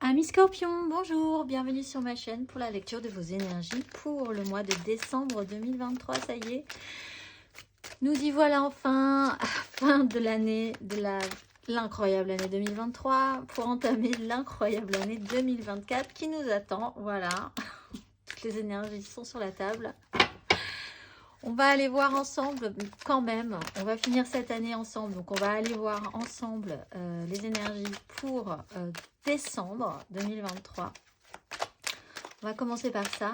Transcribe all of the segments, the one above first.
Amis Scorpions, bonjour, bienvenue sur ma chaîne pour la lecture de vos énergies pour le mois de décembre 2023. Ça y est, nous y voilà enfin, fin de l'année, de l'incroyable année 2023 pour entamer l'incroyable année 2024 qui nous attend. Voilà, toutes les énergies sont sur la table. On va aller voir ensemble quand même, on va finir cette année ensemble, donc on va aller voir ensemble les énergies pour décembre 2023. On va commencer par ça.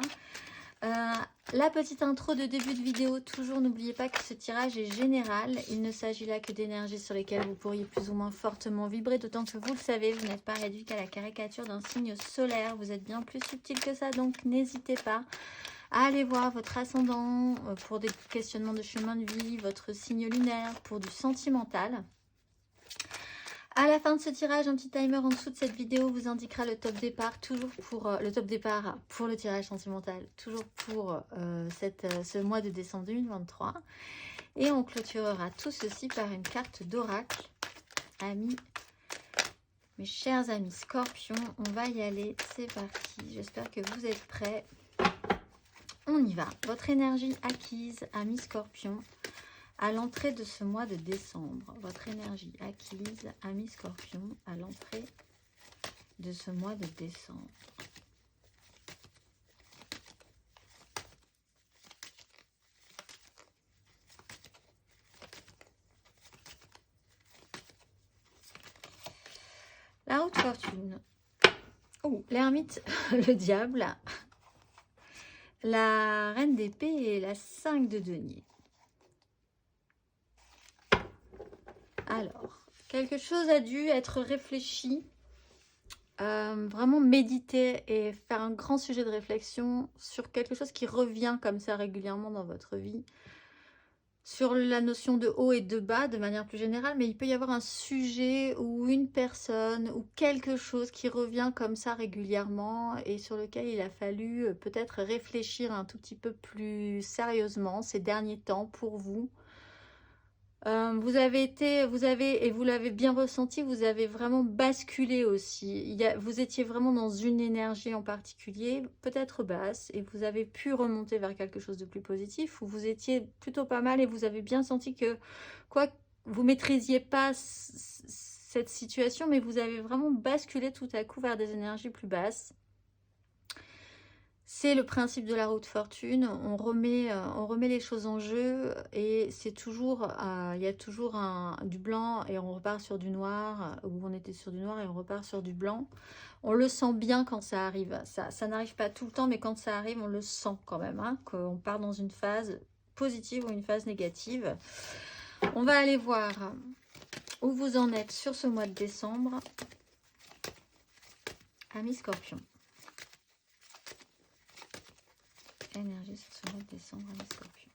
La petite intro de début de vidéo, toujours n'oubliez pas que ce tirage est général. Il ne s'agit là que d'énergies sur lesquelles vous pourriez plus ou moins fortement vibrer, d'autant que vous le savez, vous n'êtes pas réduit qu'à la caricature d'un signe solaire. Vous êtes bien plus subtil que ça, donc n'hésitez pas à aller voir votre ascendant pour des questionnements de chemin de vie, votre signe lunaire pour du sentimental. À la fin de ce tirage, un petit timer en dessous de cette vidéo vous indiquera le top départ, toujours pour le top départ pour le tirage sentimental, toujours pour ce mois de décembre 2023. Et on clôturera tout ceci par une carte d'oracle. Amis, mes chers amis Scorpions, on va y aller, c'est parti. J'espère que vous êtes prêts. On y va. Votre énergie acquise, amis Scorpions, à l'entrée de ce mois de décembre. Votre énergie acquise, amis Scorpions, à l'entrée de ce mois de décembre. La haute fortune. Oh, l'ermite, le diable. La reine d'épée et la 5 de denier. Alors, quelque chose a dû être réfléchi, vraiment méditer et faire un grand sujet de réflexion sur quelque chose qui revient comme ça régulièrement dans votre vie, sur la notion de haut et de bas de manière plus générale, mais il peut y avoir un sujet ou une personne ou quelque chose qui revient comme ça régulièrement et sur lequel il a fallu peut-être réfléchir un tout petit peu plus sérieusement ces derniers temps pour vous. Vous avez, et vous l'avez bien ressenti, vous avez vraiment basculé aussi. Vous étiez vraiment dans une énergie en particulier, peut-être basse, et vous avez pu remonter vers quelque chose de plus positif, où vous étiez plutôt pas mal et vous avez bien senti que, quoi, vous maîtrisiez pas cette situation, mais vous avez vraiment basculé tout à coup vers des énergies plus basses. C'est le principe de la haute fortune, on remet les choses en jeu et c'est toujours, il y a toujours du blanc et on repart sur du noir, ou on était sur du noir et on repart sur du blanc. On le sent bien quand ça arrive, ça n'arrive pas tout le temps, mais quand ça arrive, on le sent quand même, hein, qu'on part dans une phase positive ou une phase négative. On va aller voir où vous en êtes sur ce mois de décembre, amis Scorpions. Énergie sur ce mois de décembre, amis Scorpions.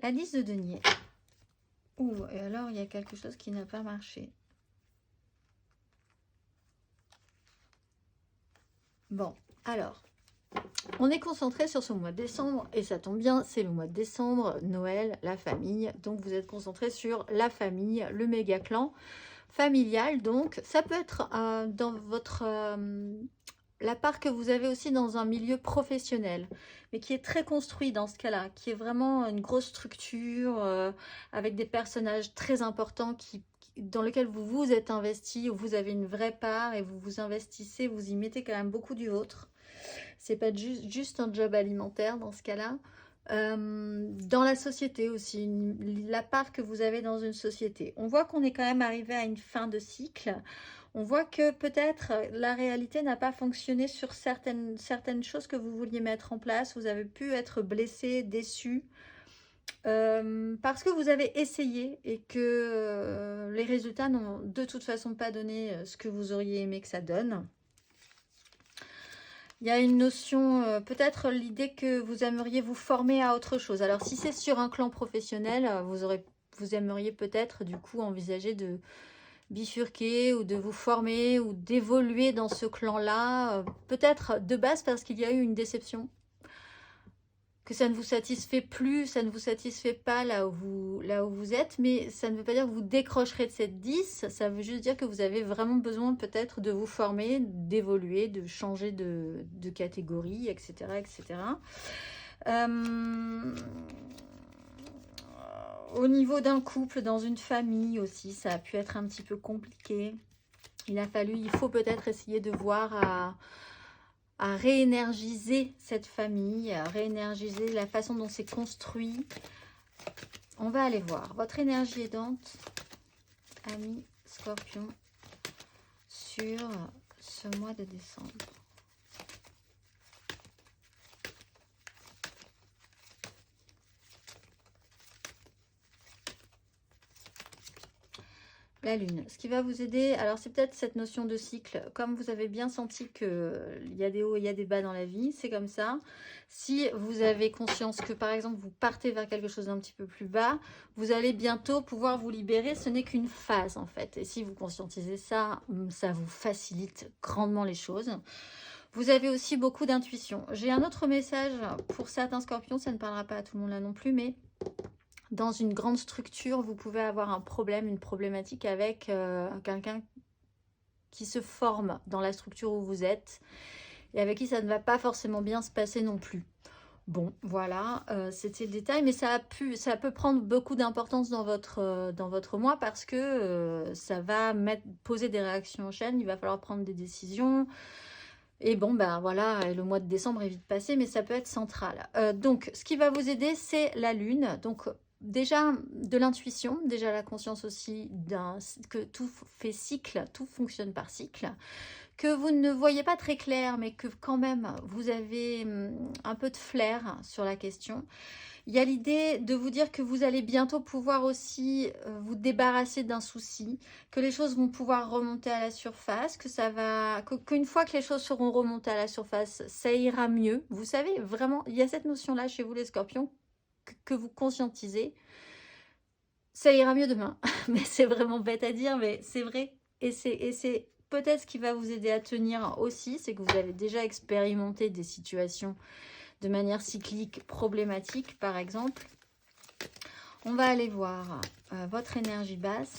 La 10 de denier. Ouh, et alors il y a quelque chose qui n'a pas marché. Bon, alors, on est concentré sur ce mois de décembre, et ça tombe bien, c'est le mois de décembre, Noël, la famille. Donc vous êtes concentré sur la famille, le méga clan familial. Donc ça peut être dans votre la part que vous avez aussi dans un milieu professionnel, mais qui est très construit dans ce cas-là, qui est vraiment une grosse structure avec des personnages très importants dans lequel vous vous êtes investi, où vous avez une vraie part et vous vous investissez, vous y mettez quand même beaucoup du vôtre. C'est pas juste un job alimentaire dans ce cas-là. Dans la société aussi, la part que vous avez dans une société. On voit qu'on est quand même arrivé à une fin de cycle. On voit que peut-être la réalité n'a pas fonctionné sur certaines choses que vous vouliez mettre en place. Vous avez pu être blessé, déçu, parce que vous avez essayé et que les résultats n'ont de toute façon pas donné ce que vous auriez aimé que ça donne. Il y a une notion, peut-être l'idée que vous aimeriez vous former à autre chose. Alors, si c'est sur un clan professionnel, vous aimeriez peut-être du coup envisager de bifurquer ou de vous former ou d'évoluer dans ce clan-là. Peut-être de base parce qu'il y a eu une déception. que ça ne vous satisfait plus, ça ne vous satisfait pas là où vous êtes, mais ça ne veut pas dire que vous décrocherez de cette 10, ça veut juste dire que vous avez vraiment besoin peut-être de vous former, d'évoluer, de changer de catégorie, etc. etc. Au niveau d'un couple, dans une famille aussi, ça a pu être un petit peu compliqué. Il faut peut-être essayer de voir à réénergiser cette famille, à réénergiser la façon dont c'est construit. On va aller voir votre énergie aidante, amis Scorpion, sur ce mois de décembre. La lune, ce qui va vous aider, alors c'est peut-être cette notion de cycle, comme vous avez bien senti qu'il y a des hauts et il y a des bas dans la vie, c'est comme ça. Si vous avez conscience que par exemple vous partez vers quelque chose d'un petit peu plus bas, vous allez bientôt pouvoir vous libérer, ce n'est qu'une phase en fait. Et si vous conscientisez ça, ça vous facilite grandement les choses. Vous avez aussi beaucoup d'intuition. J'ai un autre message pour certains scorpions, ça ne parlera pas à tout le monde là non plus, mais dans une grande structure, vous pouvez avoir un problème, une problématique avec quelqu'un qui se forme dans la structure où vous êtes et avec qui ça ne va pas forcément bien se passer non plus. Bon, voilà, c'était le détail, mais ça peut prendre beaucoup d'importance dans votre mois parce que ça va poser des réactions en chaîne, il va falloir prendre des décisions. Et bon, ben voilà, le mois de décembre est vite passé, mais ça peut être central. Donc, ce qui va vous aider, c'est la lune. Donc, déjà de l'intuition, déjà la conscience aussi que tout fait cycle, tout fonctionne par cycle, que vous ne voyez pas très clair, mais que quand même vous avez un peu de flair sur la question. Il y a l'idée de vous dire que vous allez bientôt pouvoir aussi vous débarrasser d'un souci, que les choses vont pouvoir remonter à la surface, qu'une fois que les choses seront remontées à la surface, ça ira mieux. Vous savez, vraiment, il y a cette notion-là chez vous les scorpions, que vous conscientisez. Ça ira mieux demain. Mais c'est vraiment bête à dire, mais c'est vrai. Et c'est peut-être ce qui va vous aider à tenir aussi, c'est que vous avez déjà expérimenté des situations de manière cyclique problématique, par exemple. On va aller voir votre énergie basse,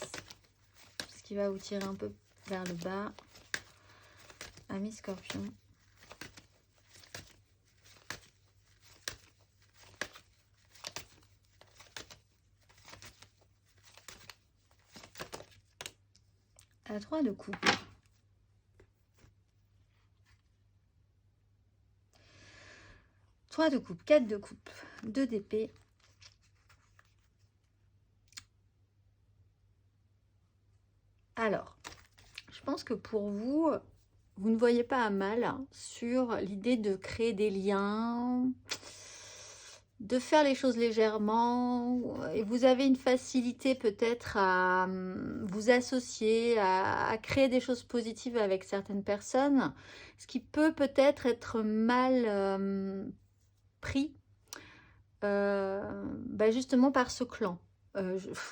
ce qui va vous tirer un peu vers le bas. Amis Scorpion. À 3 de coupe. Trois de coupe, 4 de coupe, 2 d'épée. Alors, je pense que pour vous, vous ne voyez pas à mal sur l'idée de créer des liens, de faire les choses légèrement, et vous avez une facilité peut-être à vous associer, à créer des choses positives avec certaines personnes, ce qui peut peut-être être mal pris justement par ce clan.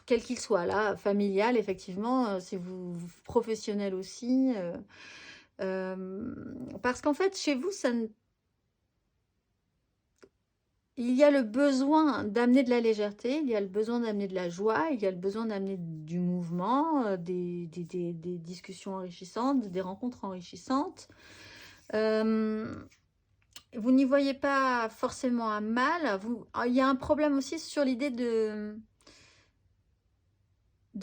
Quel qu'il soit, là, familial, effectivement, si vous professionnel aussi, parce qu'en fait, chez vous, il y a le besoin d'amener de la légèreté, il y a le besoin d'amener de la joie, il y a le besoin d'amener du mouvement, des discussions enrichissantes, des rencontres enrichissantes. Vous n'y voyez pas forcément un mal. Il y a un problème aussi sur l'idée de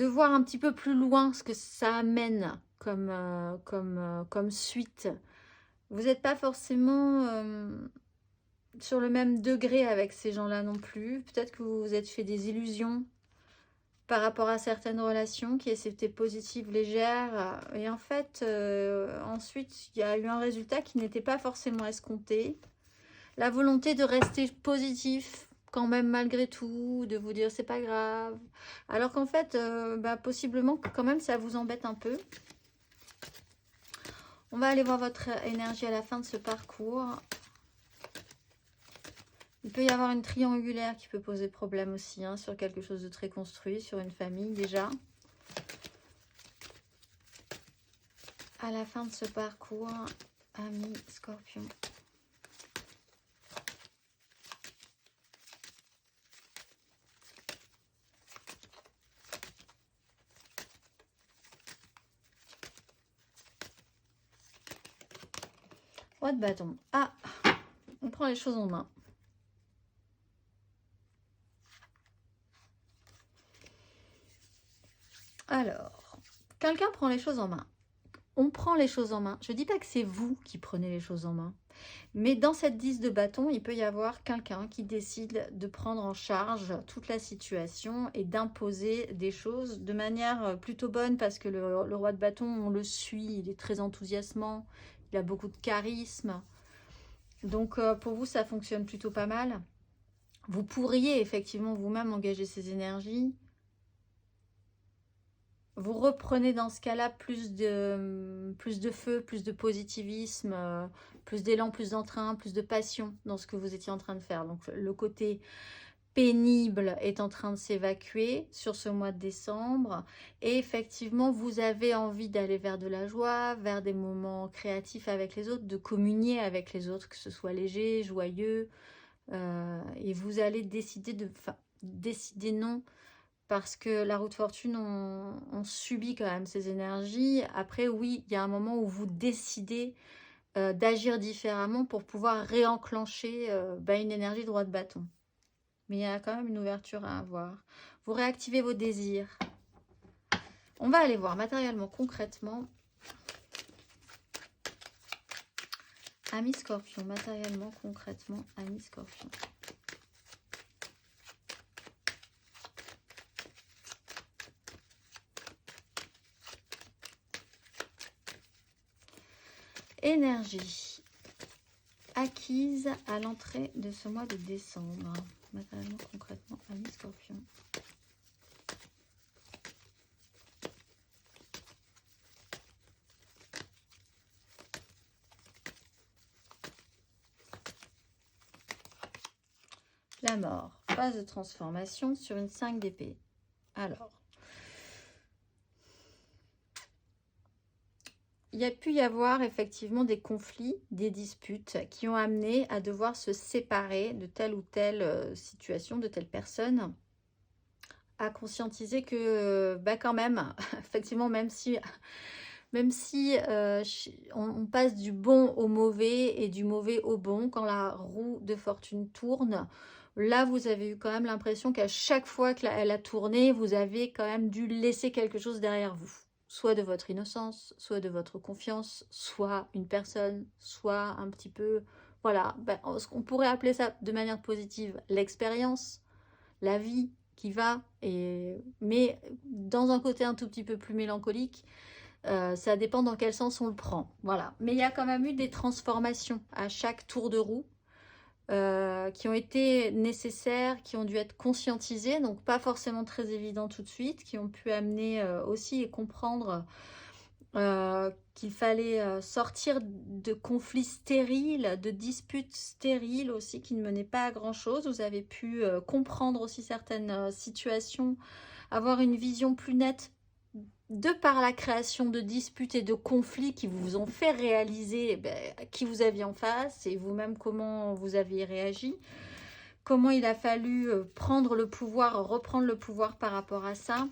voir un petit peu plus loin ce que ça amène comme suite. Vous n'êtes pas forcément sur le même degré avec ces gens-là non plus. Peut-être que vous vous êtes fait des illusions par rapport à certaines relations qui étaient positives, légères. Et en fait, ensuite, il y a eu un résultat qui n'était pas forcément escompté. La volonté de rester positif quand même malgré tout, de vous dire c'est pas grave. Alors qu'en fait, possiblement que quand même ça vous embête un peu. On va aller voir votre énergie à la fin de ce parcours. Il peut y avoir une triangulaire qui peut poser problème aussi, hein, sur quelque chose de très construit, sur une famille déjà. À la fin de ce parcours, amis Scorpion. Roi de bâton. Ah, on prend les choses en main. Alors, quelqu'un prend les choses en main. On prend les choses en main. Je ne dis pas que c'est vous qui prenez les choses en main. Mais dans cette 10 de bâton, il peut y avoir quelqu'un qui décide de prendre en charge toute la situation et d'imposer des choses de manière plutôt bonne parce que le roi de bâton, on le suit, il est très enthousiasmant, il a beaucoup de charisme. Donc pour vous, ça fonctionne plutôt pas mal. Vous pourriez effectivement vous-même engager ces énergies. Vous reprenez dans ce cas-là plus de feu, plus de positivisme, plus d'élan, plus d'entrain, plus de passion dans ce que vous étiez en train de faire. Donc le côté pénible est en train de s'évacuer sur ce mois de décembre. Et effectivement, vous avez envie d'aller vers de la joie, vers des moments créatifs avec les autres, de communier avec les autres, que ce soit léger, joyeux. Et vous allez décider décider non. Parce que la roue de fortune, on subit quand même ces énergies. Après, oui, il y a un moment où vous décidez d'agir différemment pour pouvoir réenclencher une énergie de roi de bâton. Mais il y a quand même une ouverture à avoir. Vous réactivez vos désirs. On va aller voir matériellement, concrètement. Ami Scorpion, matériellement, concrètement, Ami Scorpion. Énergie acquise à l'entrée de ce mois de décembre. Matériellement, concrètement, Ami Scorpion. La mort. Phase de transformation sur une 5 d'épée. Alors. Il y a pu y avoir effectivement des conflits, des disputes qui ont amené à devoir se séparer de telle ou telle situation, de telle personne, à conscientiser que quand même, effectivement, même si on passe du bon au mauvais et du mauvais au bon, quand la roue de fortune tourne, là vous avez eu quand même l'impression qu'à chaque fois qu'elle a tourné, vous avez quand même dû laisser quelque chose derrière vous. Soit de votre innocence, soit de votre confiance, soit une personne, soit un petit peu... Voilà, on pourrait appeler ça de manière positive l'expérience, la vie qui va, mais dans un côté un tout petit peu plus mélancolique, ça dépend dans quel sens on le prend. Voilà, mais il y a quand même eu des transformations à chaque tour de roue. Qui ont été nécessaires, qui ont dû être conscientisés, donc pas forcément très évident tout de suite, qui ont pu amener aussi et comprendre qu'il fallait sortir de conflits stériles, de disputes stériles aussi qui ne menaient pas à grand chose. Vous avez pu comprendre aussi certaines situations, avoir une vision plus nette de par la création de disputes et de conflits qui vous ont fait réaliser qui vous aviez en face et vous-même comment vous aviez réagi, comment il a fallu prendre le pouvoir, reprendre le pouvoir par rapport à ça.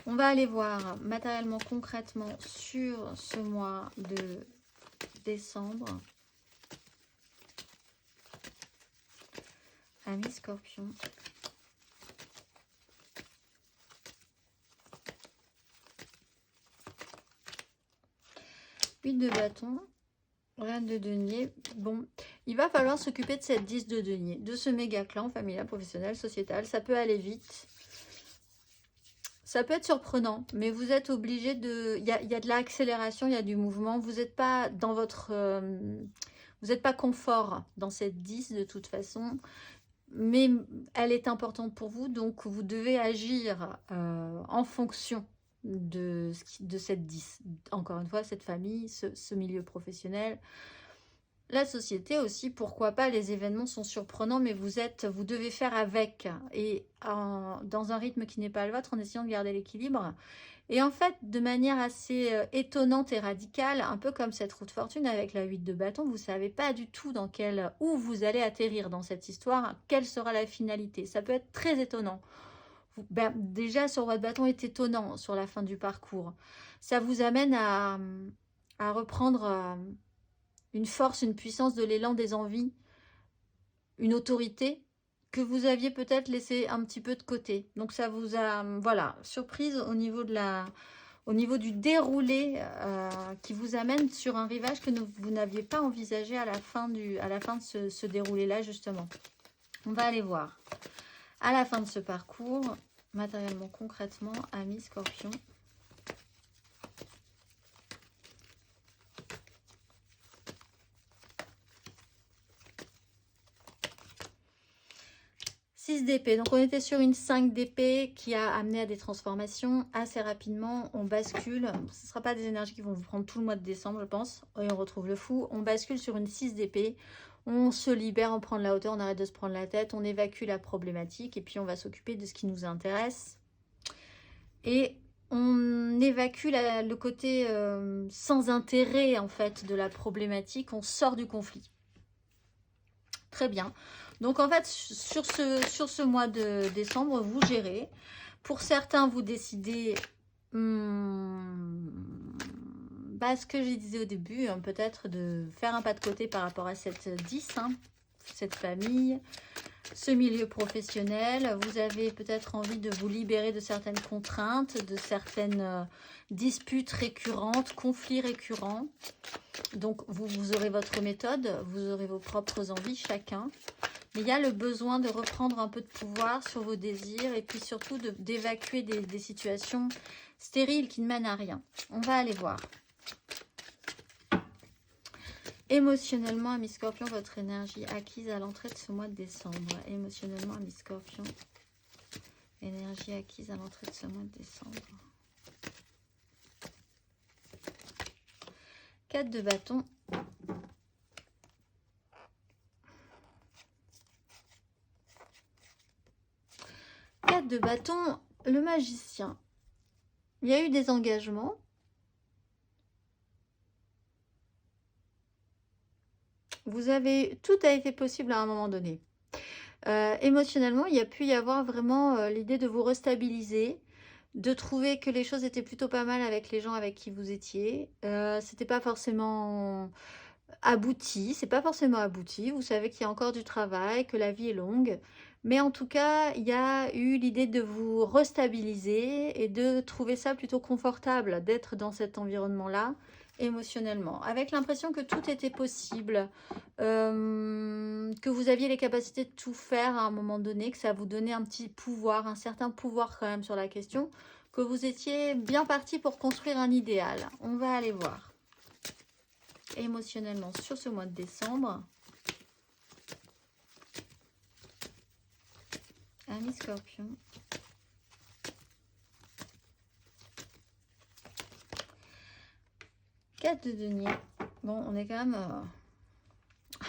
On va aller voir matériellement, concrètement sur ce mois de décembre. Ami Scorpion. Huit de bâton, reine de denier. Bon, il va falloir s'occuper de cette 10 de denier, de ce méga clan familial, professionnel, sociétal. Ça peut aller vite. Ça peut être surprenant, mais vous êtes obligé de... Il y a de l'accélération, il y a du mouvement. Vous n'êtes pas dans votre... vous n'êtes pas confort dans cette 10 de toute façon. Mais elle est importante pour vous, donc vous devez agir en fonction de cette 10. Encore une fois, cette famille, ce milieu professionnel, la société aussi, pourquoi pas, les événements sont surprenants, mais vous devez faire avec, et dans un rythme qui n'est pas le vôtre, en essayant de garder l'équilibre. Et en fait, de manière assez étonnante et radicale, un peu comme cette roue de fortune avec la 8 de bâton, vous ne savez pas du tout où vous allez atterrir dans cette histoire, quelle sera la finalité. Ça peut être très étonnant. Déjà, ce roi de bâton est étonnant sur la fin du parcours. Ça vous amène à reprendre une force, une puissance, de l'élan, des envies, une autorité que vous aviez peut-être laissé un petit peu de côté. Donc ça vous a, voilà, surprise au niveau de au niveau du déroulé qui vous amène sur un rivage que vous n'aviez pas envisagé à la fin de ce déroulé-là, justement. On va aller voir à la fin de ce parcours, matériellement, concrètement, amis Scorpion. D'épée. Donc on était sur une 5 d'épée qui a amené à des transformations assez rapidement. On bascule. Ce ne sera pas des énergies qui vont vous prendre tout le mois de décembre, je pense. Et on retrouve le fou. On bascule sur une 6 d'épée. On se libère, on prend de la hauteur, on arrête de se prendre la tête, on évacue la problématique et puis on va s'occuper de ce qui nous intéresse. Et on évacue le côté sans intérêt en fait de la problématique. On sort du conflit. Très bien. Donc en fait, sur ce mois de décembre, vous gérez. Pour certains, vous décidez, ce que je disais au début, hein, peut-être de faire un pas de côté par rapport à cette 10, hein, cette famille, ce milieu professionnel. Vous avez peut-être envie de vous libérer de certaines contraintes, de certaines disputes récurrentes, conflits récurrents. Donc vous aurez votre méthode, vous aurez vos propres envies chacun. Mais il y a le besoin de reprendre un peu de pouvoir sur vos désirs et puis surtout d'évacuer des situations stériles qui ne mènent à rien. On va aller voir. Émotionnellement, amis Scorpion, votre énergie acquise à l'entrée de ce mois de décembre. Émotionnellement, amis Scorpion, énergie acquise à l'entrée de ce mois de décembre. 4 de bâton. De bâton, le magicien. Il y a eu des engagements. Tout a été possible à un moment donné. Émotionnellement, il y a pu y avoir vraiment l'idée de vous restabiliser, de trouver que les choses étaient plutôt pas mal avec les gens avec qui vous étiez. C'était pas forcément abouti, c'est pas forcément abouti. Vous savez qu'il y a encore du travail, que la vie est longue. Mais en tout cas, il y a eu l'idée de vous restabiliser et de trouver ça plutôt confortable d'être dans cet environnement-là émotionnellement. Avec l'impression que tout était possible, que vous aviez les capacités de tout faire à un moment donné, que ça vous donnait un petit pouvoir, un certain pouvoir quand même sur la question, que vous étiez bien parti pour construire un idéal. On va aller voir. Émotionnellement sur ce mois de décembre. Amis Scorpion. De denier. Bon, on est quand même...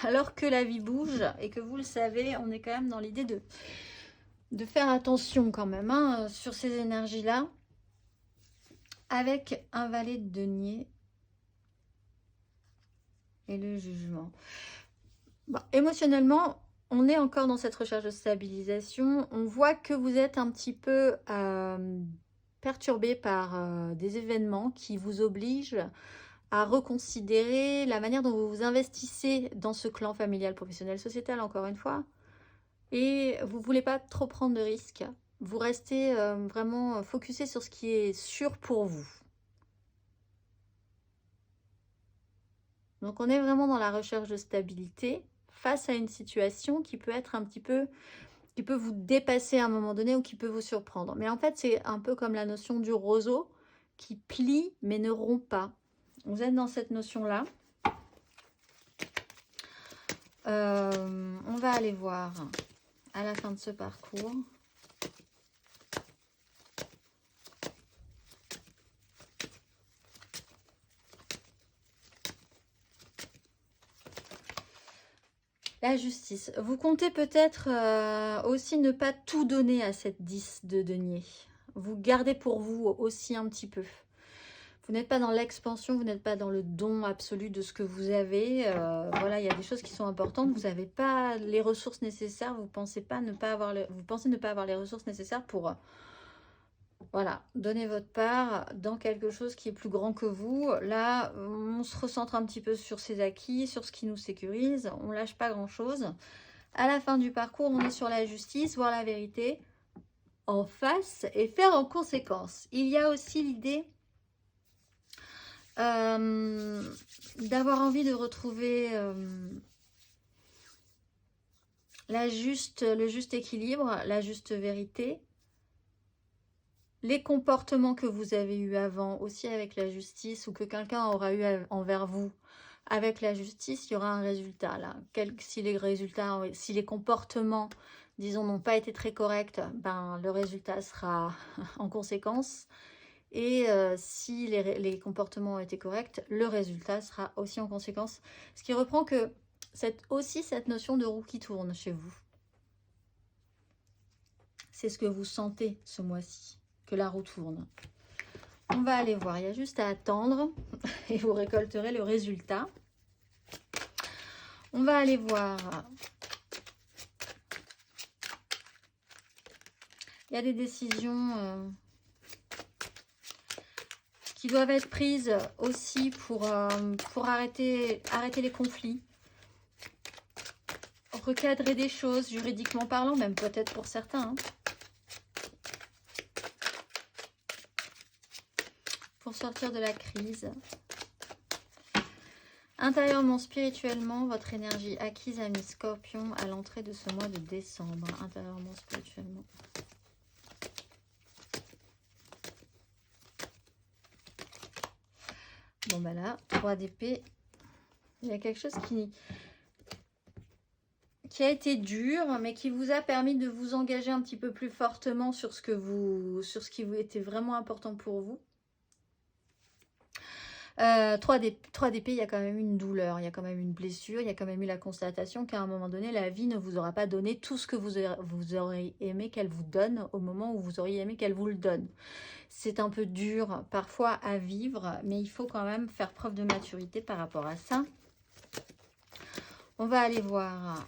alors que la vie bouge et que vous le savez, on est quand même dans l'idée de faire attention quand même hein, sur ces énergies-là. Avec un valet de denier et le jugement. Bon, émotionnellement, on est encore dans cette recherche de stabilisation. On voit que vous êtes un petit peu perturbé par des événements qui vous obligent à reconsidérer la manière dont vous vous investissez dans ce clan familial, professionnel, sociétal, encore une fois. Et vous ne voulez pas trop prendre de risques. Vous restez vraiment focusé sur ce qui est sûr pour vous. Donc on est vraiment dans la recherche de stabilité face à une situation qui peut être un petit peu, qui peut vous dépasser à un moment donné ou qui peut vous surprendre. Mais en fait, c'est un peu comme la notion du roseau qui plie mais ne rompt pas. Vous êtes dans cette notion-là. On va aller voir à la fin de ce parcours. La justice. Vous comptez peut-être aussi ne pas tout donner à cette 10 de denier. Vous gardez pour vous aussi un petit peu. Vous n'êtes pas dans l'expansion, vous n'êtes pas dans le don absolu de ce que vous avez. Voilà, il y a des choses qui sont importantes. Vous n'avez pas les ressources nécessaires. Vous pensez ne pas avoir les ressources nécessaires Voilà, donnez votre part dans quelque chose qui est plus grand que vous. Là, on se recentre un petit peu sur ses acquis, sur ce qui nous sécurise. On lâche pas grand-chose. À la fin du parcours, on est sur la justice, voir la vérité en face et faire en conséquence. Il y a aussi l'idée d'avoir envie de retrouver le juste équilibre, la juste vérité. Les comportements que vous avez eus avant, aussi avec la justice, ou que quelqu'un aura eu envers vous, avec la justice, il y aura un résultat là. Si les comportements, disons, n'ont pas été très corrects, ben, le résultat sera en conséquence. Et si les comportements ont été corrects, le résultat sera aussi en conséquence. Ce qui reprend que aussi cette notion de roue qui tourne chez vous. C'est ce que vous sentez ce mois-ci, que la roue tourne. On va aller voir, il y a juste à attendre et vous récolterez le résultat. On va aller voir. Il y a des décisions qui doivent être prises aussi pour arrêter les conflits. Recadrer des choses, juridiquement parlant, même peut-être pour certains. Hein. Pour sortir de la crise. Intérieurement, spirituellement, votre énergie acquise, ami Scorpion, à l'entrée de ce mois de décembre. Intérieurement, spirituellement. Bon, bah là, 3 d'épée. Il y a quelque chose qui a été dur, mais qui vous a permis de vous engager un petit peu plus fortement sur ce qui vous était vraiment important pour vous. 3 d'épée, il y a quand même une douleur, il y a quand même une blessure, il y a quand même eu la constatation qu'à un moment donné, la vie ne vous aura pas donné tout ce que vous auriez aimé qu'elle vous donne au moment où vous auriez aimé qu'elle vous le donne. C'est un peu dur parfois à vivre, mais il faut quand même faire preuve de maturité par rapport à ça. On va aller voir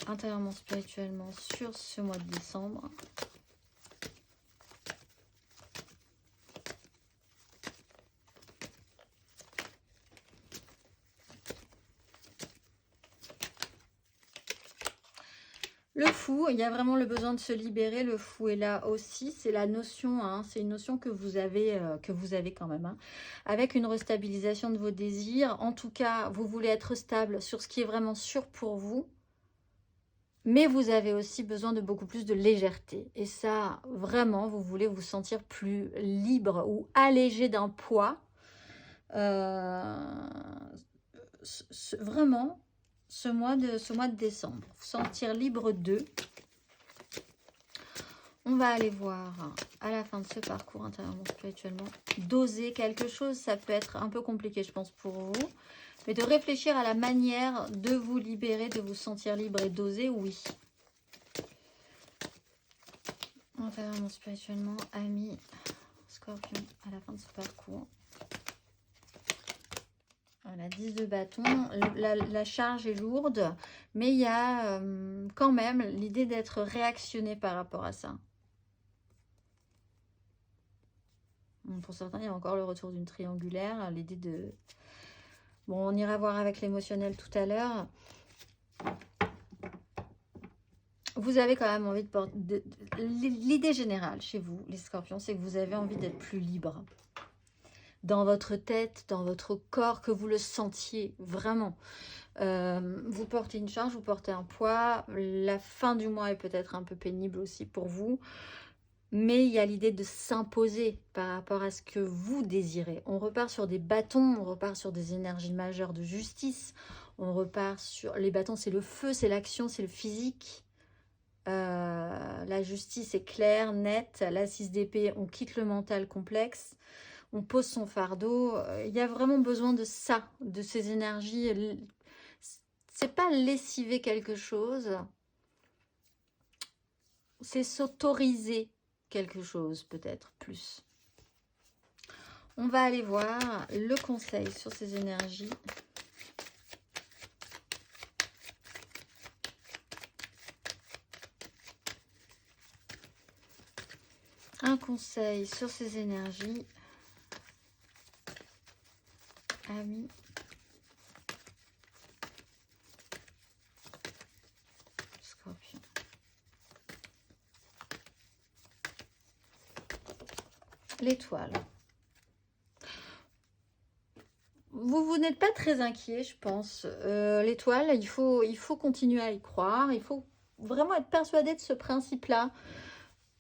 intérieurement, spirituellement sur ce mois de décembre. Le fou, il y a vraiment le besoin de se libérer. Le fou est là aussi. C'est la notion, hein, c'est une notion que vous avez quand même. Hein, avec une restabilisation de vos désirs. En tout cas, vous voulez être stable sur ce qui est vraiment sûr pour vous. Mais vous avez aussi besoin de beaucoup plus de légèreté. Et ça, vraiment, vous voulez vous sentir plus libre ou allégé d'un poids. Vraiment, ce mois de décembre. Vous sentir libre d'eux. On va aller voir à la fin de ce parcours intérieurement, spirituellement, d'oser quelque chose. Ça peut être un peu compliqué, je pense, pour vous. Mais de réfléchir à la manière de vous libérer, de vous sentir libre et d'oser, oui. Intérieurement, spirituellement, ami Scorpion, à la fin de ce parcours. Voilà, 10 de bâton. La charge est lourde, mais il y a quand même l'idée d'être réactionné par rapport à ça. Pour certains, il y a encore le retour d'une triangulaire, l'idée de... Bon, on ira voir avec l'émotionnel tout à l'heure. Vous avez quand même envie de porter... L'idée générale chez vous, les scorpions, c'est que vous avez envie d'être plus libre. Dans votre tête, dans votre corps, que vous le sentiez vraiment. Vous portez une charge, vous portez un poids. La fin du mois est peut-être un peu pénible aussi pour vous. Mais il y a l'idée de s'imposer par rapport à ce que vous désirez. On repart sur des bâtons, on repart sur des énergies majeures de justice. On repart sur... Les bâtons, c'est le feu, c'est l'action, c'est le physique. La justice est claire, nette. La 6 d'épée, on quitte le mental complexe. On pose son fardeau. Il y a vraiment besoin de ça, de ces énergies. C'est pas lessiver quelque chose. C'est s'autoriser quelque chose, peut-être plus. On va aller voir le conseil sur ces énergies. Un conseil sur ces énergies. Amis. Scorpion. L'étoile. Vous n'êtes pas très inquiet, je pense. L'étoile, il faut continuer à y croire. Il faut vraiment être persuadé de ce principe-là.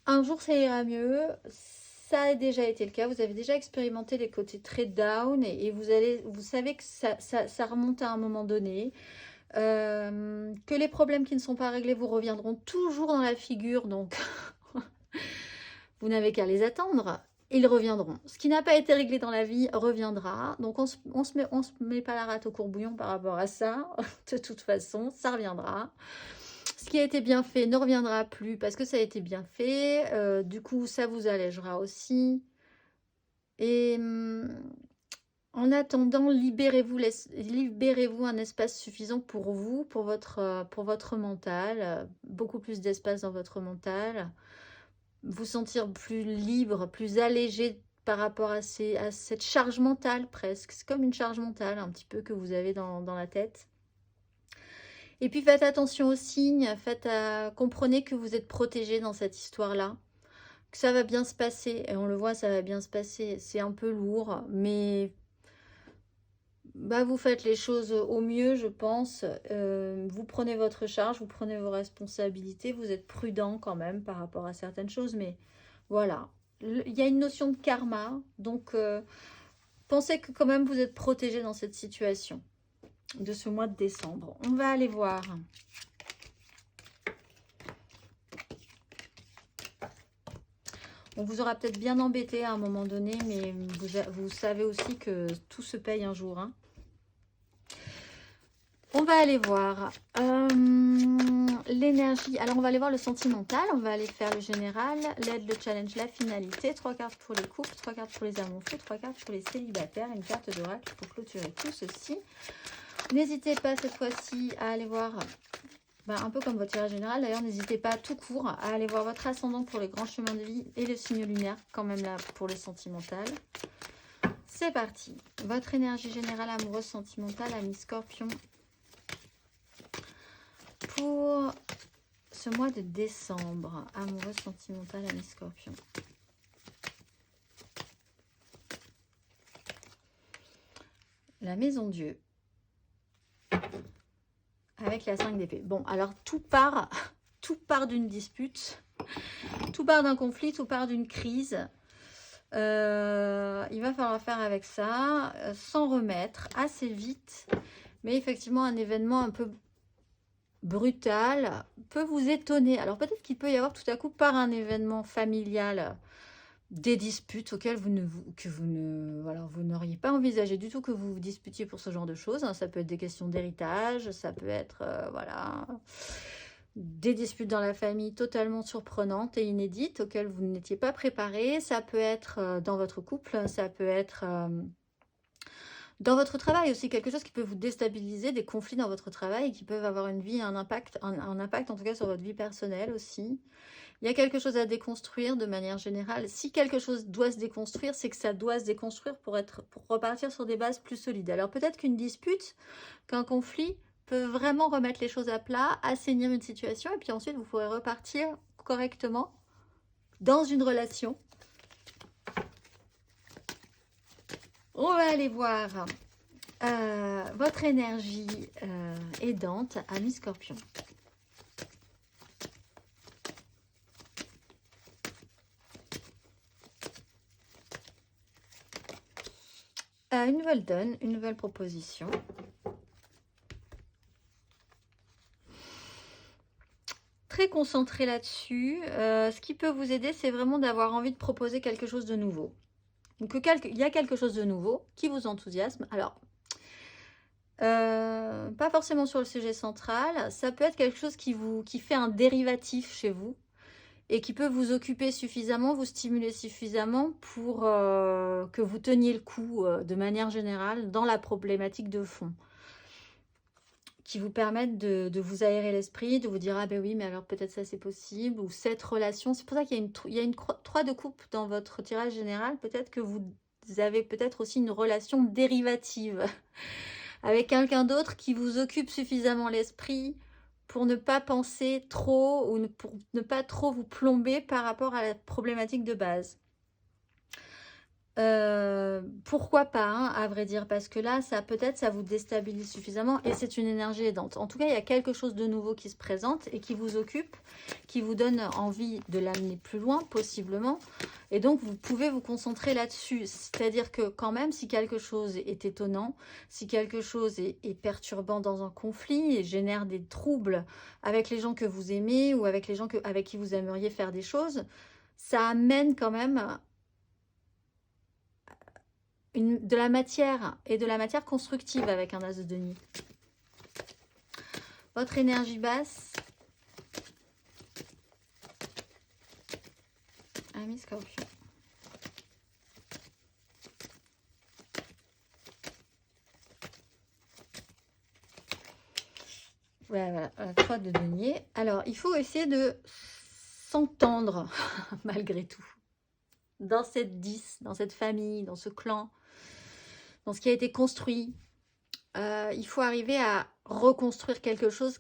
Un jour, ça ira mieux. Ça a déjà été le cas. Vous avez déjà expérimenté les côtés très down et vous savez que ça remonte à un moment donné. Que les problèmes qui ne sont pas réglés vous reviendront toujours dans la figure. Donc, vous n'avez qu'à les attendre. Ils reviendront. Ce qui n'a pas été réglé dans la vie reviendra. Donc, on se met pas la rate au courbouillon par rapport à ça. De toute façon, ça reviendra. Ce qui a été bien fait ne reviendra plus parce que ça a été bien fait. Du coup, ça vous allègera aussi. Et en attendant, libérez-vous un espace suffisant pour vous, pour votre mental. Beaucoup plus d'espace dans votre mental. Vous sentir plus libre, plus allégé par rapport à cette charge mentale presque. C'est comme une charge mentale un petit peu que vous avez dans la tête. Et puis faites attention aux signes, comprenez que vous êtes protégé dans cette histoire-là, que ça va bien se passer. Et on le voit, ça va bien se passer. C'est un peu lourd, mais vous faites les choses au mieux, je pense. Vous prenez votre charge, vous prenez vos responsabilités, vous êtes prudent quand même par rapport à certaines choses, mais voilà. Il y a une notion de karma, donc pensez que quand même vous êtes protégé dans cette situation de ce mois de décembre. On va aller voir. On vous aura peut-être bien embêté à un moment donné, mais vous savez aussi que tout se paye un jour. Hein. On va aller voir l'énergie. Alors, on va aller voir le sentimental. On va aller faire le général, l'aide, le challenge, la finalité. 3 cartes pour les couples, 3 cartes pour les amours fous, 3 cartes pour les célibataires, une carte d'oracle pour clôturer tout ceci. N'hésitez pas cette fois-ci à aller voir, un peu comme votre tirage général, d'ailleurs, n'hésitez pas tout court à aller voir votre ascendant pour les grands chemins de vie et le signe lunaire, quand même là, pour le sentimental. C'est parti. Votre énergie générale amoureuse sentimentale, ami Scorpion, pour ce mois de décembre. Amoureuse sentimentale, ami Scorpion. La maison Dieu. Avec la 5 d'épée. Bon, alors tout part d'une dispute, tout part d'un conflit, tout part d'une crise. Il va falloir faire avec ça, s'en remettre assez vite. Mais effectivement, un événement un peu brutal peut vous étonner. Alors peut-être qu'il peut y avoir tout à coup par un événement familial des disputes auxquelles vous n'auriez pas envisagé du tout que vous vous disputiez pour ce genre de choses. Ça peut être des questions d'héritage, ça peut être des disputes dans la famille totalement surprenantes et inédites auxquelles vous n'étiez pas préparé. Ça peut être dans votre couple, ça peut être dans votre travail aussi, quelque chose qui peut vous déstabiliser, des conflits dans votre travail qui peuvent avoir un impact en tout cas sur votre vie personnelle aussi. Il y a quelque chose à déconstruire de manière générale. Si quelque chose doit se déconstruire, c'est que ça doit se déconstruire pour repartir sur des bases plus solides. Alors peut-être qu'une dispute, qu'un conflit peut vraiment remettre les choses à plat, assainir une situation, et puis ensuite vous pourrez repartir correctement dans une relation. On va aller voir votre énergie aidante, ami Scorpion. Une nouvelle donne, une nouvelle proposition. Très concentré là-dessus. Ce qui peut vous aider, c'est vraiment d'avoir envie de proposer quelque chose de nouveau. Donc, il y a quelque chose de nouveau qui vous enthousiasme. Alors, pas forcément sur le sujet central. Ça peut être quelque chose qui fait un dérivatif chez vous et qui peut vous occuper suffisamment, vous stimuler suffisamment pour que vous teniez le coup de manière générale dans la problématique de fond. qui vous permettent de vous aérer l'esprit, de vous dire « Ah ben oui, mais alors peut-être ça c'est possible » ou cette relation. C'est pour ça qu'il y a une 3 de coupe dans votre tirage général. Peut-être que vous avez peut-être aussi une relation dérivative avec quelqu'un d'autre qui vous occupe suffisamment l'esprit pour ne pas penser trop ou pour ne pas trop vous plomber par rapport à la problématique de base. Pourquoi pas, hein, à vrai dire, parce que là, ça peut-être ça vous déstabilise suffisamment et c'est une énergie aidante. En tout cas, il y a quelque chose de nouveau qui se présente et qui vous occupe, qui vous donne envie de l'amener plus loin, possiblement. Et donc, vous pouvez vous concentrer là-dessus. C'est-à-dire que quand même, si quelque chose est étonnant, si quelque chose est perturbant dans un conflit et génère des troubles avec les gens que vous aimez ou avec les gens avec qui vous aimeriez faire des choses, ça amène quand même de la matière et de la matière constructive avec un as de denier. Votre énergie basse. Ami Scorpion. Voilà, 3 de denier. Alors, il faut essayer de s'entendre malgré tout. Dans cette 10, dans cette famille, dans ce clan, dans ce qui a été construit. Il faut arriver à reconstruire quelque chose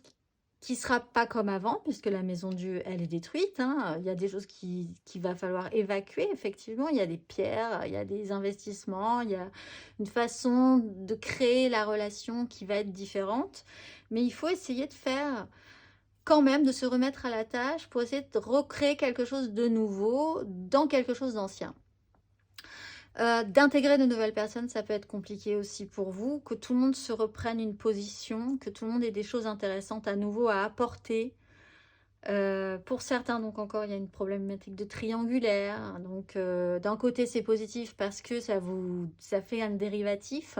qui ne sera pas comme avant, puisque la maison Dieu, elle est détruite. Hein. Il y a des choses qu'il va falloir évacuer, effectivement. Il y a des pierres, il y a des investissements, il y a une façon de créer la relation qui va être différente. Mais il faut essayer de faire quand même, de se remettre à la tâche pour essayer de recréer quelque chose de nouveau dans quelque chose d'ancien. D'intégrer de nouvelles personnes, ça peut être compliqué aussi pour vous, que tout le monde se reprenne une position, que tout le monde ait des choses intéressantes à nouveau à apporter. Pour certains, donc encore, il y a une problématique de triangulaire. Donc, d'un côté, c'est positif parce que ça fait un dérivatif.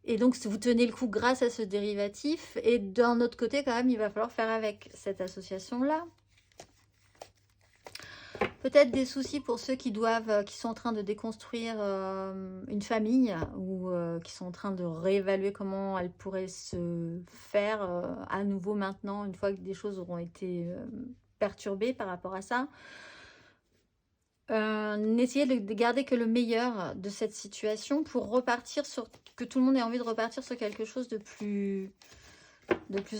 Et donc, vous tenez le coup grâce à ce dérivatif. Et d'un autre côté, quand même, il va falloir faire avec cette association-là. Peut-être des soucis pour ceux qui sont en train de déconstruire une famille ou qui sont en train de réévaluer comment elle pourrait se faire à nouveau maintenant, une fois que des choses auront été perturbées par rapport à ça. Essayez de garder que le meilleur de cette situation pour repartir sur... que tout le monde ait envie de repartir sur quelque chose de plus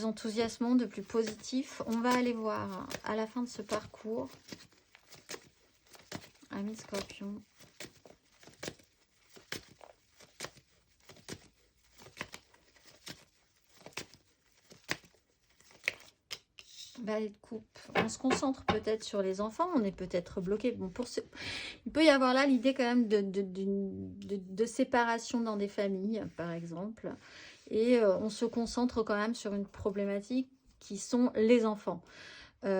enthousiasmant, de plus positif. On va aller voir à la fin de ce parcours. Ami Scorpion. Valet de coupe. On se concentre peut-être sur les enfants. On est peut-être bloqué. Bon, il peut y avoir là l'idée quand même de séparation dans des familles, par exemple. Et on se concentre quand même sur une problématique qui sont les enfants.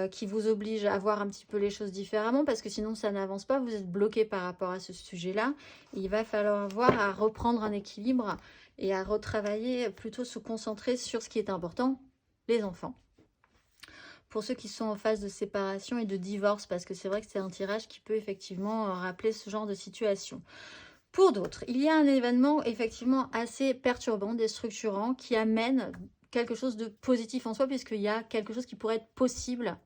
Qui vous oblige à voir un petit peu les choses différemment parce que sinon ça n'avance pas, vous êtes bloqué par rapport à ce sujet-là. Il va falloir voir à reprendre un équilibre et à retravailler, plutôt se concentrer sur ce qui est important, les enfants. Pour ceux qui sont en phase de séparation et de divorce, parce que c'est vrai que c'est un tirage qui peut effectivement rappeler ce genre de situation. Pour d'autres, il y a un événement effectivement assez perturbant, déstructurant, qui amène quelque chose de positif en soi, puisqu'il y a quelque chose qui pourrait être possible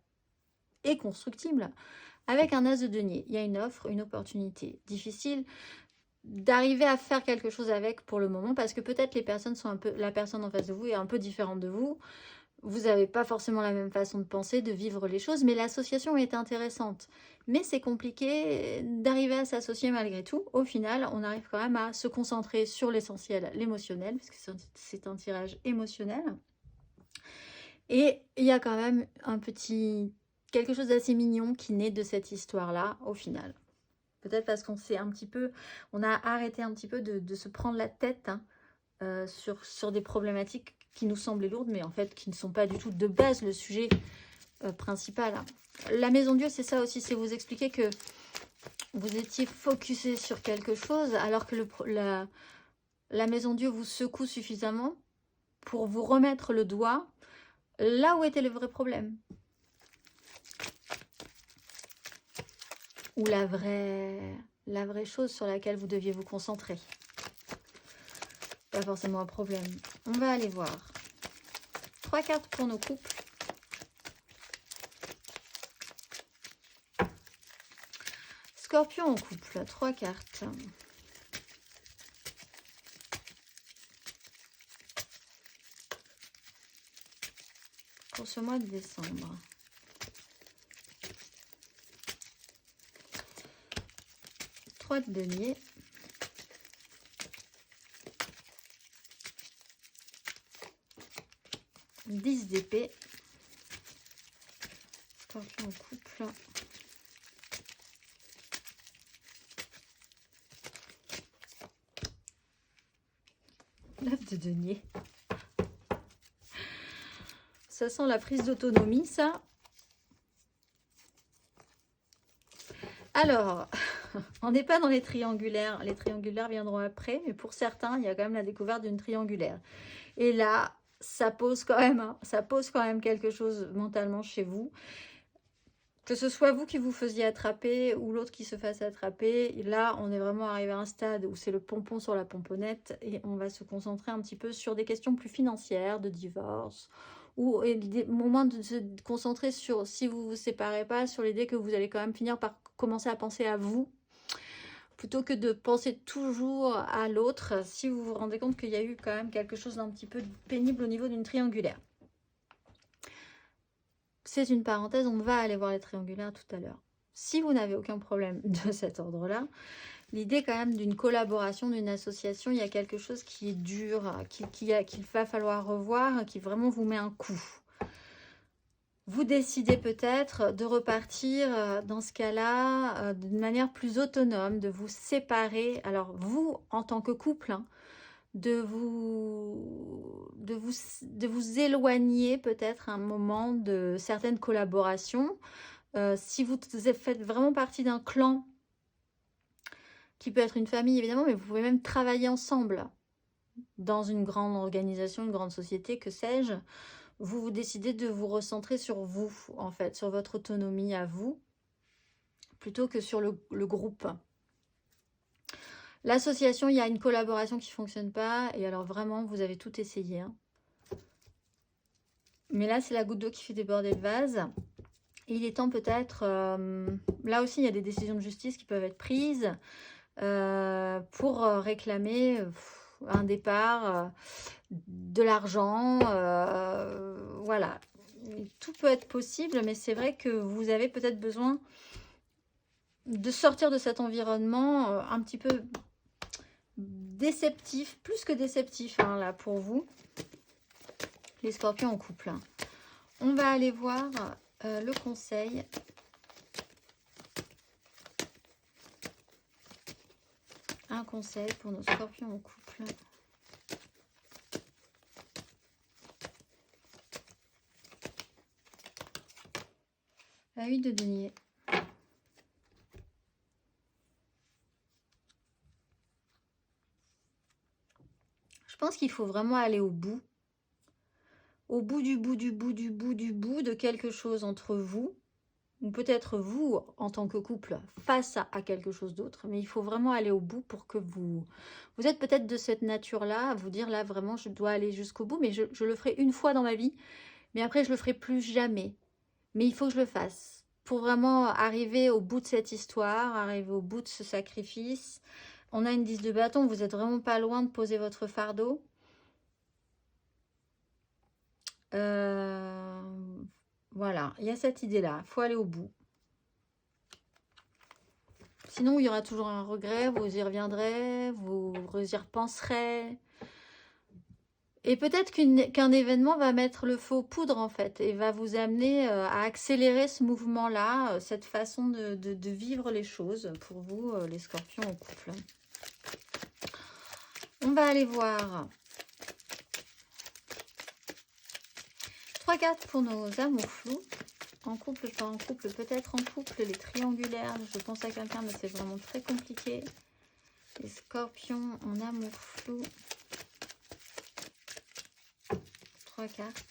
et constructible avec un as de denier. Il y a une offre, une opportunité. Difficile d'arriver à faire quelque chose avec pour le moment, parce que peut-être la personne en face de vous est un peu différente de vous. Vous n'avez pas forcément la même façon de penser, de vivre les choses, mais l'association est intéressante. Mais c'est compliqué d'arriver à s'associer malgré tout. Au final, on arrive quand même à se concentrer sur l'essentiel, l'émotionnel, puisque c'est un tirage émotionnel. Et il y a quand même quelque chose d'assez mignon qui naît de cette histoire-là, au final. Peut-être parce on a arrêté un petit peu de se prendre la tête hein, sur des problématiques qui nous semblaient lourdes, mais en fait qui ne sont pas du tout de base le sujet principal. La maison Dieu, c'est ça aussi, c'est vous expliquer que vous étiez focusé sur quelque chose, alors que la maison Dieu vous secoue suffisamment pour vous remettre le doigt là où était le vrai problème. Ou la vraie chose sur laquelle vous deviez vous concentrer. Pas forcément un problème. On va aller voir. 3 cartes pour nos couples. Scorpion en couple, 3 cartes. Pour ce mois de décembre. Trois de denier. Dix d'épée. Scorpion en couple. 9 de denier. Ça sent la prise d'autonomie, ça. Alors, on n'est pas dans les triangulaires. Les triangulaires viendront après, mais pour certains, il y a quand même la découverte d'une triangulaire. Et là, ça pose quand même quelque chose mentalement chez vous. Que ce soit vous qui vous faisiez attraper ou l'autre qui se fasse attraper, là, on est vraiment arrivé à un stade où c'est le pompon sur la pomponnette et on va se concentrer un petit peu sur des questions plus financières, de divorce, ou des moments de se concentrer sur, si vous ne vous séparez pas, sur l'idée que vous allez quand même finir par commencer à penser à vous, plutôt que de penser toujours à l'autre, si vous vous rendez compte qu'il y a eu quand même quelque chose d'un petit peu pénible au niveau d'une triangulaire. C'est une parenthèse, on va aller voir les triangulaires tout à l'heure. Si vous n'avez aucun problème de cet ordre-là, l'idée quand même d'une collaboration, d'une association, il y a quelque chose qui est dur, qu'il va falloir revoir, qui vraiment vous met un coup. Vous décidez peut-être de repartir dans ce cas-là d'une manière plus autonome, de vous séparer. Alors vous, en tant que couple, hein, de vous éloigner peut-être un moment de certaines collaborations. Si vous faites vraiment partie d'un clan, qui peut être une famille évidemment, mais vous pouvez même travailler ensemble dans une grande organisation, une grande société, que sais-je. Vous décidez de vous recentrer sur vous, en fait, sur votre autonomie à vous, plutôt que sur le groupe. L'association, il y a une collaboration qui ne fonctionne pas. Et alors vraiment, vous avez tout essayé. Hein. Mais là, c'est la goutte d'eau qui fait déborder le vase. Et il est temps peut-être... là aussi, il y a des décisions de justice qui peuvent être prises pour réclamer un départ, de l'argent. Voilà. Tout peut être possible, mais c'est vrai que vous avez peut-être besoin de sortir de cet environnement un petit peu déceptif, plus que déceptif hein, là pour vous, les scorpions en couple. On va aller voir le conseil. Un conseil pour nos scorpions en couple. La 8 de denier. Je pense qu'il faut vraiment aller au bout. Au bout du bout du bout du bout du bout de quelque chose entre vous. Ou peut-être vous, en tant que couple, face à quelque chose d'autre. Mais il faut vraiment aller au bout pour que vous... Vous êtes peut-être de cette nature-là, à vous dire là, vraiment, je dois aller jusqu'au bout. Mais je le ferai une fois dans ma vie. Mais après, je le ferai plus jamais. Mais il faut que je le fasse. Pour vraiment arriver au bout de cette histoire, arriver au bout de ce sacrifice. On a une 10 de bâton, vous n'êtes vraiment pas loin de poser votre fardeau. Voilà, il y a cette idée-là. Il faut aller au bout. Sinon, il y aura toujours un regret, vous y reviendrez, vous y repenserez. Et peut-être qu'un événement va mettre le feu aux poudres, en fait, et va vous amener à accélérer ce mouvement-là, cette façon de vivre les choses pour vous, les scorpions en couple. On va aller voir 3 cartes pour nos amours flous. En couple, pas en couple, peut-être en couple, les triangulaires. Je pense à quelqu'un, mais c'est vraiment très compliqué. Les scorpions en amour flou. 3 cartes.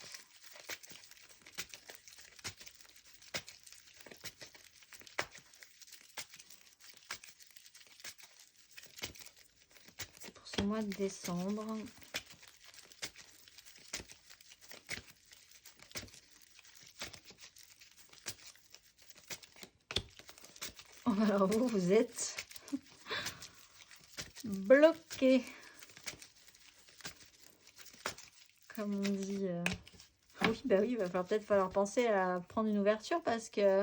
C'est pour ce mois de décembre. Alors vous êtes bloqué. Comme on dit. Oui, bah oui, il va peut-être falloir penser à prendre une ouverture parce que...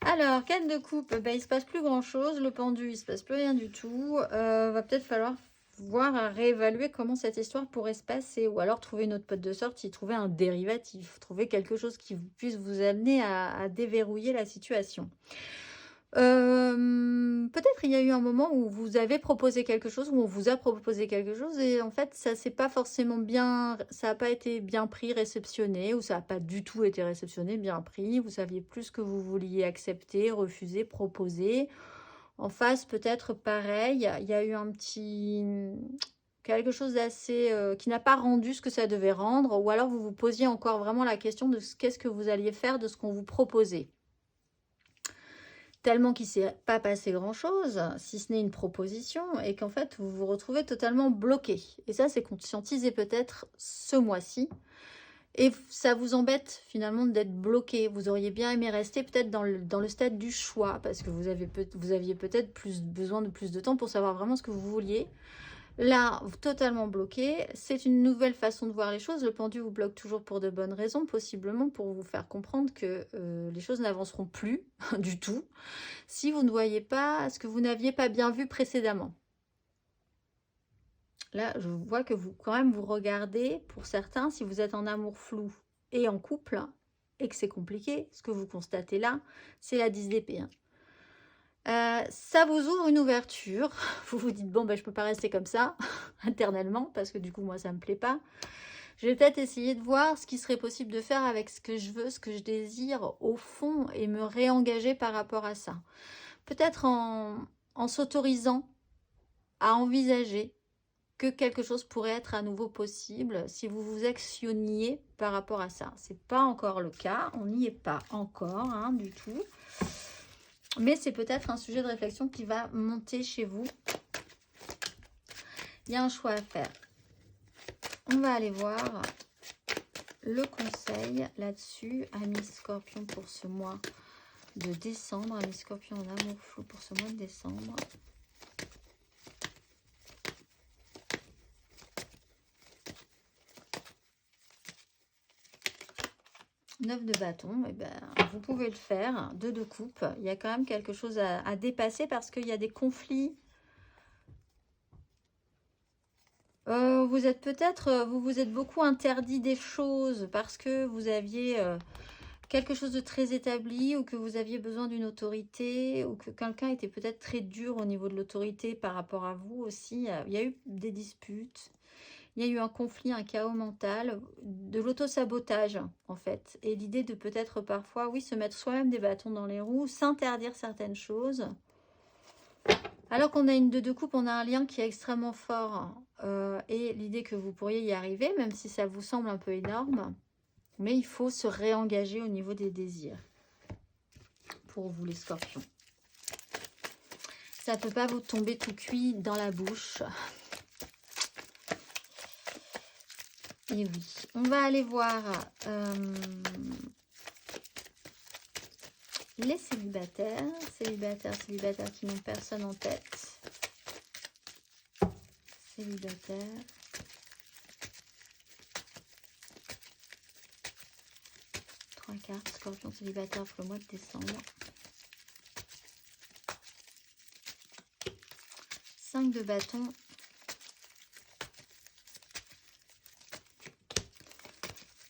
Alors, canne de coupe, bah, il se passe plus grand-chose. Le pendu, il se passe plus rien du tout. Va peut-être falloir voir à réévaluer comment cette histoire pourrait se passer. Ou alors trouver une autre porte de sortie, trouver un dérivatif, trouver quelque chose qui puisse vous amener à déverrouiller la situation. Peut-être il y a eu un moment où vous avez proposé quelque chose, où on vous a proposé quelque chose et en fait ça c'est pas forcément bien, ça n'a pas été bien pris, réceptionné, ou ça n'a pas du tout été réceptionné, bien pris, vous saviez plus ce que vous vouliez accepter, refuser, proposer. En face peut-être pareil, il y a eu un petit... quelque chose d'assez... qui n'a pas rendu ce que ça devait rendre, ou alors vous vous posiez encore vraiment la question de qu'est-ce que vous alliez faire de ce qu'on vous proposait. Tellement qu'il ne s'est pas passé grand-chose, si ce n'est une proposition, et qu'en fait, vous vous retrouvez totalement bloqué. Et ça, c'est conscientisé peut-être ce mois-ci. Et ça vous embête finalement d'être bloqué. Vous auriez bien aimé rester peut-être dans le stade du choix, parce que vous aviez peut-être besoin de plus de temps pour savoir vraiment ce que vous vouliez. Là, totalement bloqué, c'est une nouvelle façon de voir les choses. Le pendu vous bloque toujours pour de bonnes raisons, possiblement pour vous faire comprendre que les choses n'avanceront plus du tout si vous ne voyez pas ce que vous n'aviez pas bien vu précédemment. Là, je vois que vous, quand même, vous regardez, pour certains, si vous êtes en amour flou et en couple, et que c'est compliqué, ce que vous constatez là, c'est la 10 d'épée. Ça vous ouvre une ouverture. Vous vous dites, bon, ben, je peux pas rester comme ça, éternellement, parce que du coup, moi, ça me plaît pas. Je vais peut-être essayer de voir ce qui serait possible de faire avec ce que je veux, ce que je désire, au fond, et me réengager par rapport à ça. Peut-être en s'autorisant à envisager que quelque chose pourrait être à nouveau possible si vous vous actionniez par rapport à ça. C'est pas encore le cas, on n'y est pas encore, hein, du tout. Mais c'est peut-être un sujet de réflexion qui va monter chez vous. Il y a un choix à faire. On va aller voir le conseil là-dessus. Amis Scorpion pour ce mois de décembre. Amis Scorpion en amour flou pour ce mois de décembre. Neuf de bâton, eh ben, vous pouvez le faire. 2 de coupe. Il y a quand même quelque chose à dépasser parce qu'il y a des conflits. Vous êtes peut-être, vous vous êtes beaucoup interdit des choses parce que vous aviez quelque chose de très établi ou que vous aviez besoin d'une autorité ou que quelqu'un était peut-être très dur au niveau de l'autorité par rapport à vous aussi. Il y a eu des disputes. Il y a eu un conflit, un chaos mental, de l'auto-sabotage en fait. Et l'idée de peut-être parfois, oui, se mettre soi-même des bâtons dans les roues, s'interdire certaines choses. Alors qu'on a une 2 de coupe, on a un lien qui est extrêmement fort. Et l'idée que vous pourriez y arriver, même si ça vous semble un peu énorme. Mais il faut se réengager au niveau des désirs. Pour vous les scorpions. Ça ne peut pas vous tomber tout cuit dans la bouche. Et oui, on va aller voir les célibataires qui n'ont personne en tête. Célibataires. Trois cartes, Scorpion célibataire pour le mois de décembre. 5 de bâton.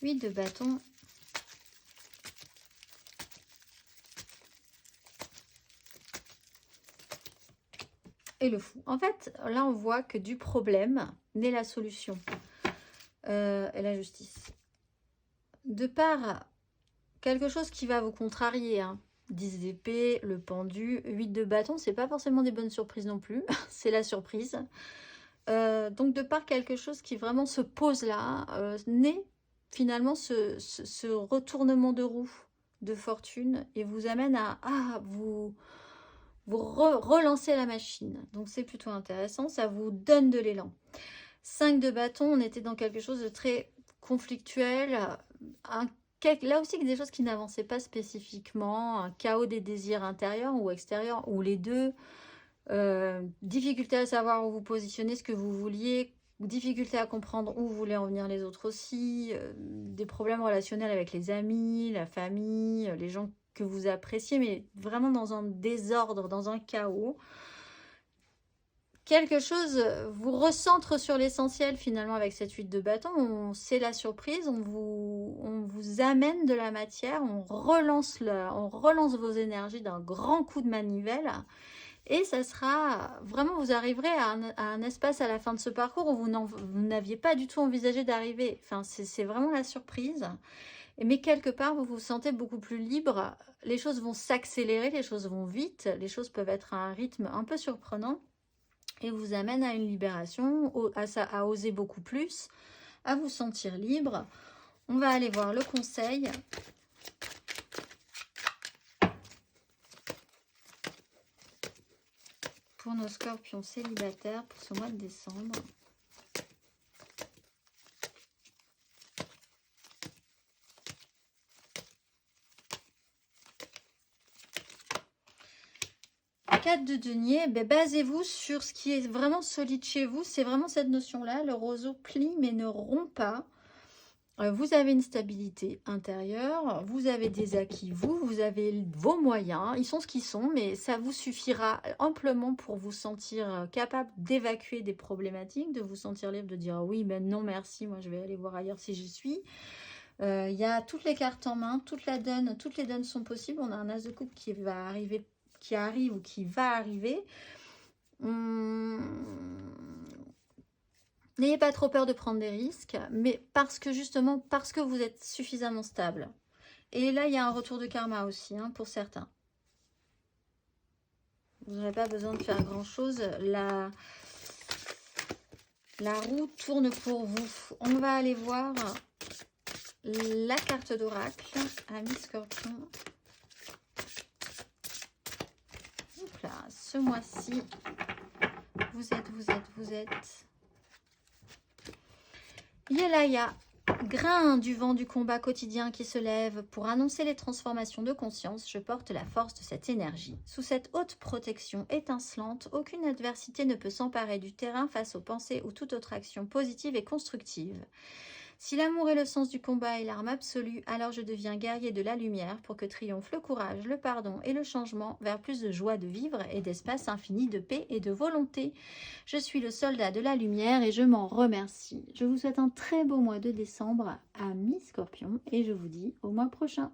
8 de bâton. Et le fou. En fait, là, on voit que du problème naît la solution. Et la justice. De par quelque chose qui va vous contrarier, hein. 10 d'épée, le pendu, 8 de bâton, c'est pas forcément des bonnes surprises non plus. C'est la surprise. Donc, de par quelque chose qui vraiment se pose là, naît finalement ce retournement de roue de fortune et vous amène à vous relancez la machine. Donc c'est plutôt intéressant, ça vous donne de l'élan. 5 de bâton, on était dans quelque chose de très conflictuel, là aussi des choses qui n'avançaient pas spécifiquement, un chaos des désirs intérieurs ou extérieurs, ou les deux, difficulté à savoir où vous positionnez, ce que vous vouliez, difficulté à comprendre où voulaient en venir les autres aussi, des problèmes relationnels avec les amis, la famille, les gens que vous appréciez, mais vraiment dans un désordre, dans un chaos. Quelque chose vous recentre sur l'essentiel finalement avec cette 8 de bâton. C'est la surprise, on vous amène de la matière, on relance vos énergies d'un grand coup de manivelle. Et ça sera vraiment, vous arriverez à un espace à la fin de ce parcours où vous n'aviez pas du tout envisagé d'arriver. Enfin, c'est vraiment la surprise. Mais quelque part, vous vous sentez beaucoup plus libre. Les choses vont s'accélérer, les choses vont vite. Les choses peuvent être à un rythme un peu surprenant. Et vous amène à une libération, à oser beaucoup plus, à vous sentir libre. On va aller voir le conseil. Pour nos scorpions célibataires pour ce mois de décembre. De denier, basez-vous sur ce qui est vraiment solide chez vous. C'est vraiment cette notion-là. Le roseau plie mais ne rompt pas. Vous avez une stabilité intérieure. Vous avez des acquis, vous avez vos moyens. Ils sont ce qu'ils sont, mais ça vous suffira amplement pour vous sentir capable d'évacuer des problématiques, de vous sentir libre, de dire oui, ben non, merci, moi je vais aller voir ailleurs si j'y suis. Il y a toutes les cartes en main, toutes les donnes sont possibles. On a un as de coupe qui va arriver, qui arrive ou qui va arriver. N'ayez pas trop peur de prendre des risques, mais parce que vous êtes suffisamment stable. Et là, il y a un retour de karma aussi, hein, pour certains. Vous n'aurez pas besoin de faire grand-chose. La roue tourne pour vous. On va aller voir la carte d'oracle, ami Scorpion. Là, ce mois-ci, vous êtes. Yelaya, grain du vent du combat quotidien qui se lève pour annoncer les transformations de conscience, je porte la force de cette énergie. Sous cette haute protection étincelante, aucune adversité ne peut s'emparer du terrain face aux pensées ou toute autre action positive et constructive. Si l'amour est le sens du combat et l'arme absolue, alors je deviens guerrier de la lumière pour que triomphe le courage, le pardon et le changement vers plus de joie de vivre et d'espace infini de paix et de volonté. Je suis le soldat de la lumière et je m'en remercie. Je vous souhaite un très beau mois de décembre, amis Scorpions, et je vous dis au mois prochain.